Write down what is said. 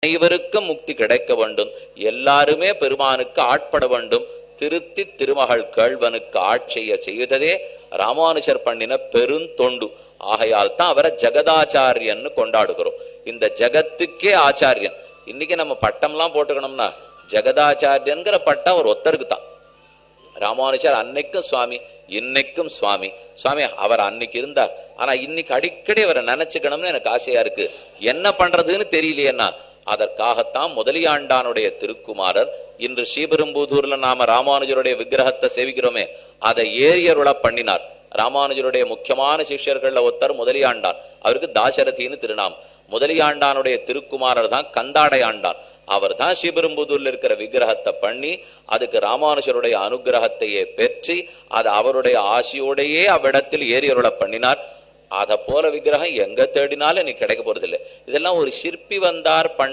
அனைவருக்கும் முக்தி கிடைக்க வேண்டும், எல்லாருமே பெருமானுக்கு ஆட்பட வேண்டும். திருத்தி திருமகள் கேள்வனுக்கு ஆட்சிய செய்ததே ராமானுஜர் பண்ணின பெருந்தொண்டு. ஆகையால் தான் அவரை ஜெகதாச்சாரியன்னு கொண்டாடுகிறோம். இந்த ஜெகத்துக்கே ஆச்சாரியன். இன்னைக்கு நம்ம பட்டம்லாம் போட்டுக்கணும்னா ஜெகதாச்சாரியன்கிற பட்டம் அவர் ஒத்தருக்கு தான். ராமானுஜர் அன்னைக்கும் சுவாமி, இன்னைக்கும் சுவாமி. சுவாமி அவர் அன்னைக்கு இருந்தார், ஆனா இன்னைக்கு அடிக்கடி அவரை நினைச்சுக்கணும்னு எனக்கு ஆசையா இருக்கு. என்ன பண்றதுன்னு தெரியலையேன்னா அதற்காகத்தான் முதலியாண்டானுடைய திருக்குமாரர் இன்று ஸ்ரீபெரும்புதூர்ல நாம ராமானுஜருடைய விக்கிரகத்தை சேவிக்கிறோமே, அதை ஏரியருள பண்ணினார். ராமானுஜருடைய முக்கியமான சிஷ்யர்கள்ல ஒருத்தர் முதலியாண்டான். அவருக்கு தாசரதின்னு திருநாம். முதலியாண்டானுடைய திருக்குமாரர் தான் கந்தாடையாண்டான். அவர் தான் ஸ்ரீபெரும்புதூர்ல இருக்கிற விக்கிரகத்தை பண்ணி அதுக்கு ராமானுஜருடைய அனுகிரகத்தையே பெற்றி அது அவருடைய ஆசியோடையே அவ்விடத்தில் ஏரியருள பண்ணினார். அதை போல விக்கிரகம் எங்க தேடினாலும் இன்னைக்கு கிடைக்க போறது இல்லை. இதெல்லாம் ஒரு சிற்பி வந்தார் பண்ண